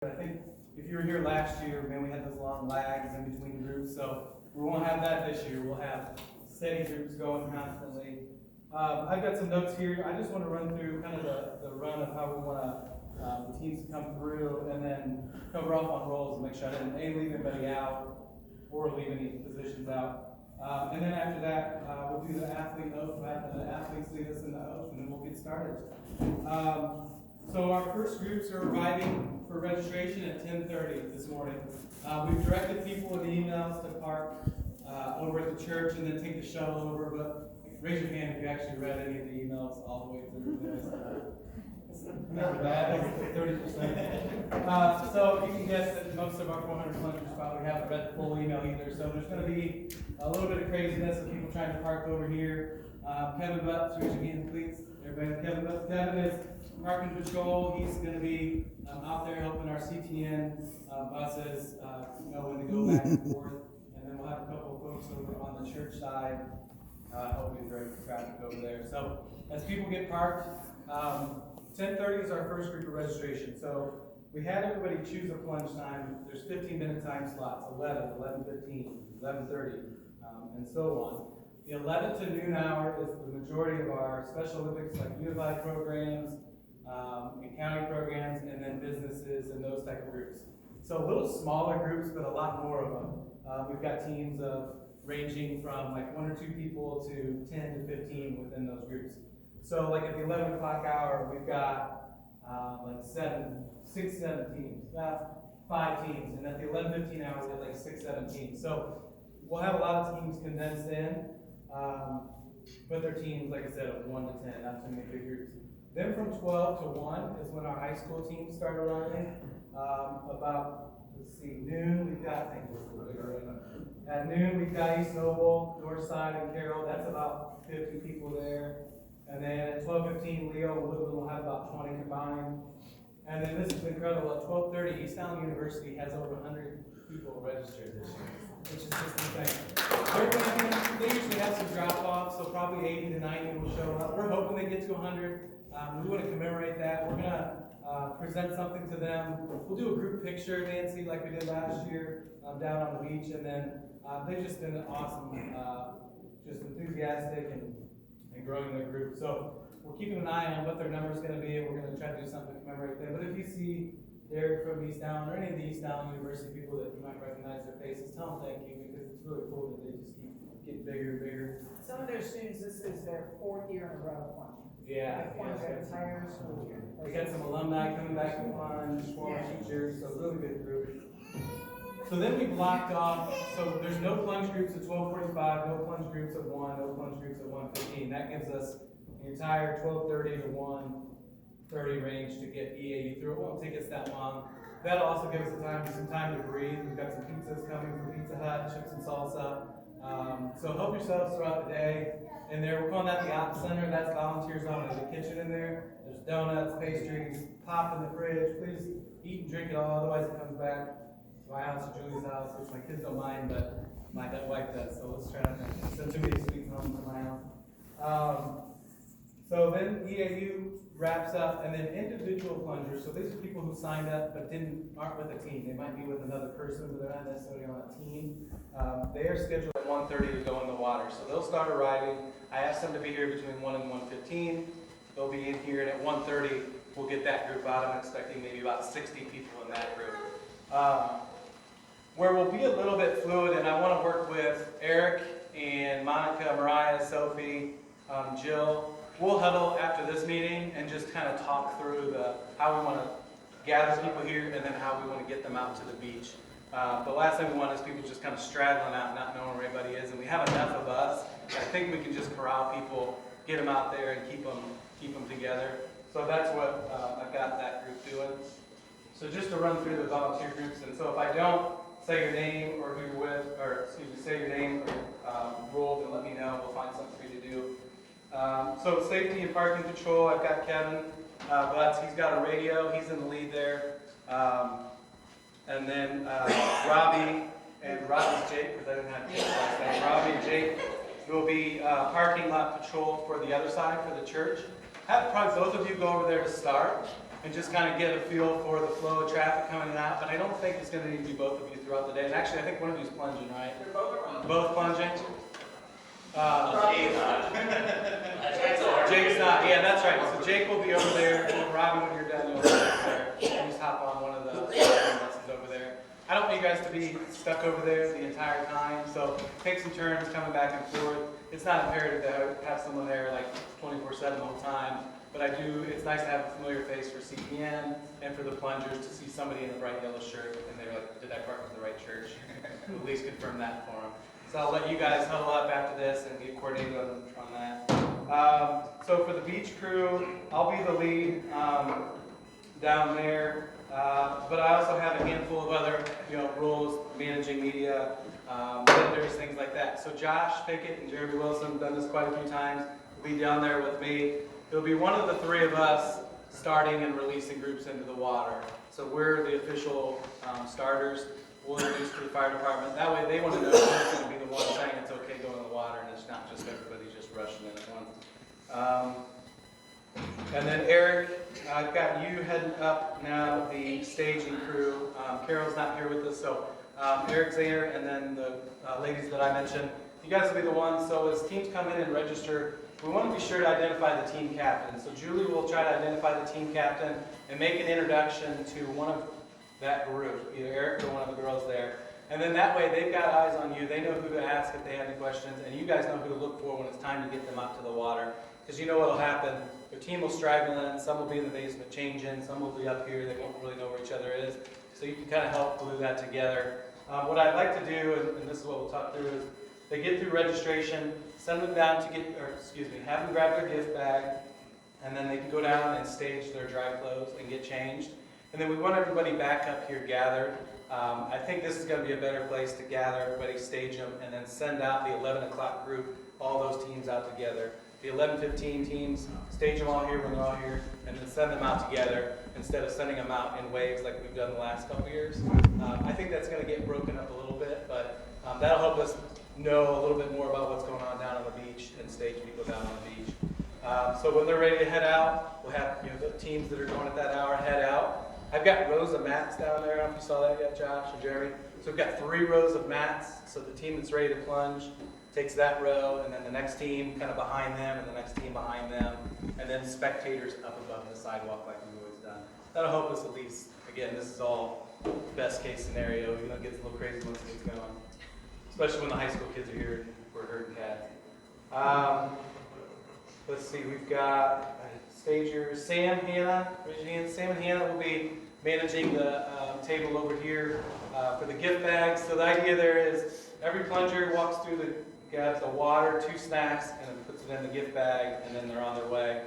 I think if you were here last year, man, we had those long lags in between groups, so we won't have that this year. We'll have steady groups going constantly. I've got some notes here. I just want to run through kind of the run of how we want the teams to come through, and then cover off on roles and make sure I didn't leave anybody out or leave any positions out. And then after that, we'll do the athlete oath. We'll have the athletes lead us in the oath, and then we'll get started. So our first groups are arriving for registration at 10:30 this morning. We've directed people in the emails to park over at the church and then take the shuttle over, but raise your hand if you actually read any of the emails all the way through. Never bad, like 30%. So you can guess that most of our 400 plungers probably haven't read the full email either. So there's going to be a little bit of craziness of people trying to park over here. Kevin Butts, raise your hand, please. Everybody, Kevin Butts. Kevin is parking patrol. He's going to be out there helping our CTN buses know when to go back and forth. And then we'll have a couple of folks over on the church side helping direct traffic over there. So as people get parked, 10:30 is our first group of registration. So we had everybody choose a plunge time. There's 15-minute time slots, 11, 11:15, 11:30, and so on. The 11 to noon hour is the majority of our Special Olympics, like unified programs, and county programs, and then businesses and those type of groups. So a little smaller groups, but a lot more of them. We've got teams of ranging from like 1 or 2 people to 10 to 15 within those groups. So like at the 11 o'clock hour, we've got like 6, 7 teams, 5 teams, and at the 11:15 hour, we have like 6, 7 teams. So we'll have a lot of teams condensed in, but they're teams, like I said, of 1 to 10, not too many big groups. Then from 12 to 1 is when our high school teams start arriving. About, let's see, noon, we've got, I think this is a little bigger right now. At noon, we've got East Noble, Northside, and Carroll. That's about 50 people there. And then at 12:15, Leo and Woodland will have about 20 combined. And then this is incredible. At 12:30, East Allen University has over 100 people registered this year, which is just insane. They usually have some drop-offs, so probably 80 to 90 will show up. We're hoping they get to 100. We want to commemorate that. We're going to present something to them. We'll do a group picture, Nancy, like we did last year, down on the beach. And then they've just been awesome, just enthusiastic and growing their group. So we're keeping an eye on what their number is going to be, and we're going to try to do something to commemorate them. But if you see Derek from East Allen or any of the East Allen University people that you might recognize their faces, tell them thank you, because it's really cool that they just keep getting bigger and bigger. Some of their students, this is their 4th year in a row plunging. Yeah. They plunged their entire school year. We got some alumni coming back to plunge, former teachers, so really good group. So then we blocked off, so there's no plunge groups at 12:45, no plunge groups at 1, no plunge groups at 1:15. That gives us the entire 12:30 to 1:30 range to get EAU through. It won't take us that long. That'll also give us some time to breathe. We've got some pizzas coming from Pizza Hut, chips and salsa. So help yourselves throughout the day. And there, we're calling that the Ops Center. That's volunteers on the kitchen in there. There's donuts, pastries, pop in the fridge. Please eat and drink it all, otherwise it comes back my house or Julie's house, which my kids don't mind, but my wife does, so let's try not to send too many sweets home to my house. So then EAU wraps up, and then individual plungers. So these are people who signed up but aren't with a team. They might be with another person, but they're not necessarily on a team. They are scheduled at 1:30 to go in the water, so they'll start arriving. I asked them to be here between 1 and 1:15. They'll be in here, and at 1:30 we'll get that group out. I'm expecting maybe about 60 people in that group. Where we'll be a little bit fluid, and I want to work with Eric and Monica, Mariah, Sophie, Jill. We'll huddle after this meeting and just kind of talk through how we want to gather people here and then how we want to get them out to the beach. The last thing we want is people just kind of straggling out, not knowing where everybody is, and we have enough of us. I think we can just corral people, get them out there, and keep them together. So that's what I've got that group doing. So just to run through the volunteer groups, and so if I don't say your name or who you're with, or excuse me, say your name or role, then let me know. We'll find something for you to do. So safety and parking control, I've got Kevin Butts. He's got a radio. He's in the lead there. And then Robbie and Robbie's Jake, because I didn't have Jake's last name. Robbie and Jake will be parking lot patrol for the other side, for the church. Have probably both of you go over there to start. and just kind of get a feel for the flow of traffic coming out. But I don't think it's going to need to be both of you throughout the day. And actually, I think one of you is plunging, right? They're both Both plunging? Jake's Jake's not. Yeah, that's right. So Jake will be over there. And Robbie, when you're done, you'll be there. And just hop on one of the buses over there. I don't want you guys to be stuck over there the entire time. So take some turns coming back and forth. It's not imperative to have someone there like 24/7 the whole time. But it's nice to have a familiar face for CPN and for the plungers to see somebody in a bright yellow shirt and they're like, did I park at the right church? At least confirm that for them. So I'll let you guys huddle up after this and get coordinated on that. So for the beach crew, I'll be the lead down there. But I also have a handful of other roles, managing media, vendors, things like that. So Josh Pickett and Jeremy Wilson have done this quite a few times. Will be down there with me. It'll be one of the three of us starting and releasing groups into the water. So we're the official starters. We'll introduce to the fire department. That way they want to know who's going to be the one saying it's okay going in the water and it's not just everybody just rushing in at once. And then Eric, I've got you heading up now, the staging crew. Carol's not here with us, so Eric's there, and then the ladies that I mentioned. You guys will be the ones, so as teams come in and register, we want to be sure to identify the team captain. So Julie will try to identify the team captain and make an introduction to one of that group, either Eric or one of the girls there. And then that way they've got eyes on you. They know who to ask if they have any questions, and you guys know who to look for when it's time to get them out to the water. Because you know what will happen. Their team will straggle in, some will be in the basement changing, some will be up here, they won't really know where each other is. So you can kind of help glue that together. What I'd like to do, and this is what we'll talk through, is they get through registration, send them down to have them grab their gift bag, and then they can go down and stage their dry clothes and get changed. And then we want everybody back up here gathered. I think this is going to be a better place to gather everybody, stage them, and then send out the 11 o'clock group, all those teams out together. The 11:15 teams, stage them all here when they're all here, and then send them out together instead of sending them out in waves like we've done the last couple of years. I think that's going to get broken up a little bit, but that'll help us know a little bit more about what's going on down on the beach and stage people down on the beach. So when they're ready to head out, we'll have the teams that are going at that hour head out. I've got rows of mats down there. I don't know if you saw that yet, Josh or Jeremy. So we've got 3 rows of mats. So the team that's ready to plunge takes that row, and then the next team kind of behind them, and the next team behind them, and then spectators up above the sidewalk like we've always done. That'll help us at least. Again, this is all best case scenario. It gets a little crazy once it gets going, especially when the high school kids are here and we're herding cats. Let's see, we've got stagers. Sam, Hannah, raise your hands. Sam and Hannah will be managing the table over here for the gift bags. So the idea there is every plunger walks through the water, 2 snacks, and then puts it in the gift bag, and then they're on their way.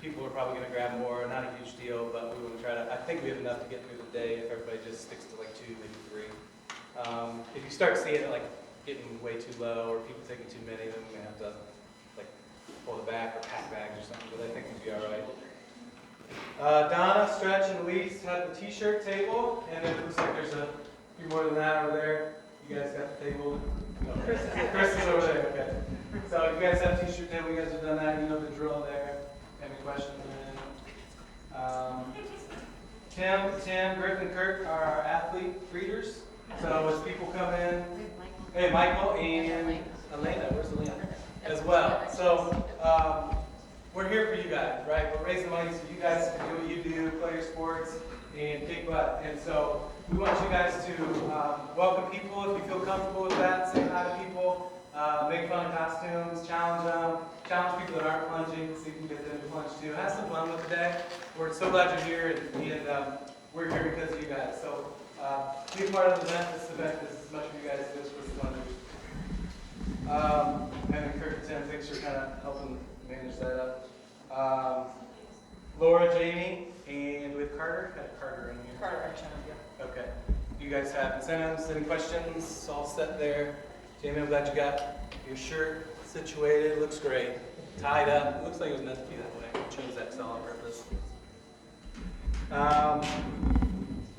People are probably going to grab more, not a huge deal, but we want to try to, I think we have enough to get through the day if everybody just sticks to like 2, maybe 3. If you start seeing it like getting way too low or people taking too many, then we may have to like pull it back or pack bags or something, but I think we'll be all right. Donna, Stretch, and Elise have the t-shirt table, and it looks like there's a few more than that over there. You guys got the table? No. Chris is over there, okay. So you guys have t-shirt table, you guys have done that, you know the drill there. Any questions? Tim, Griff, and Kirk are our athlete greeters. So as people come in, hey, Michael and Elena, where's Elena? As well. So we're here for you guys, right? We're raising money so you guys can do what you do, play your sports, and kick butt. And so we want you guys to welcome people if you feel comfortable with that. Say hi to people, make fun of costumes, challenge them, challenge people that aren't plunging, see if you can get them to plunge too. Have some fun with the day. We're so glad you're here, and we're here because of you guys. So be a part of the event. This event is as much of you guys as it is for the plungers. And then Kirk and Tim, thanks for kind of helping manage that up. Laura, Jamie, and with Carter. Got Carter in here. Carter, yeah. Okay. You guys have incentives, any questions? All set there. Jamie, I'm glad you got your shirt situated. Looks great. Tied up. It looks like it was meant to be that way. I chose that style on purpose.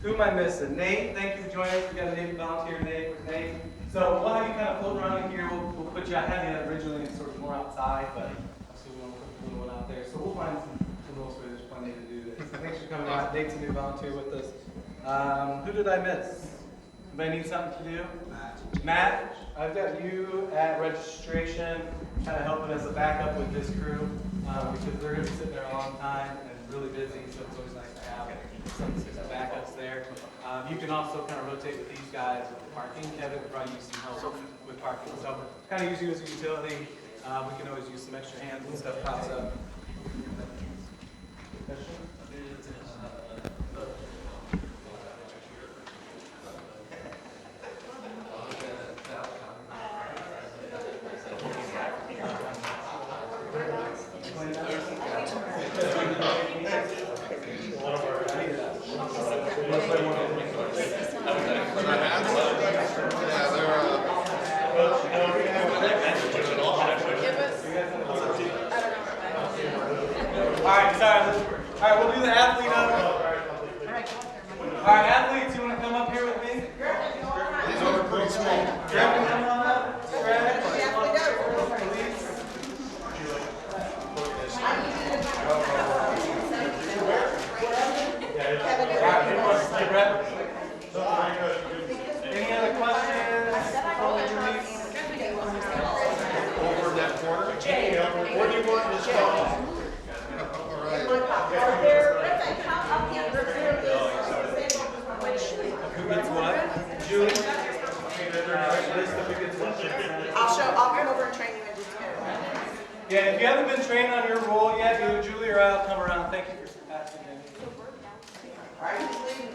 Who am I missing? Nate, thank you for joining us. We got a Navy volunteer, Nate. So we'll have you kind of float around in here. We'll put you, I had you originally sort of more outside, but obviously we want to put the little one out there. So we'll find some rules where there's plenty to do Thanks for coming out. Nate's a new volunteer with us. Who did I miss? Anybody need something to do? Matt, I've got you at registration, kind of helping as a backup with this crew, because they're going to be sitting there a long time and really busy, so it's always nice to have some backups there. You can also kind of rotate with these guys with the parking. Kevin could probably use some help with parking. So kind of use you as a utility. We can always use some extra hands when stuff pops up. Alright, we'll do the athlete up. Alright, athletes, you want to come up here with me? These are pretty small. Greg, come on up. Greg. Any other questions? Over that corner. What do you want this called? Who gets what? Julie? I'll come over and train you in just a minute. Yeah, if you haven't been trained on your role yet, either Julie or I'll come around. Thank you for passing in. Are you leaving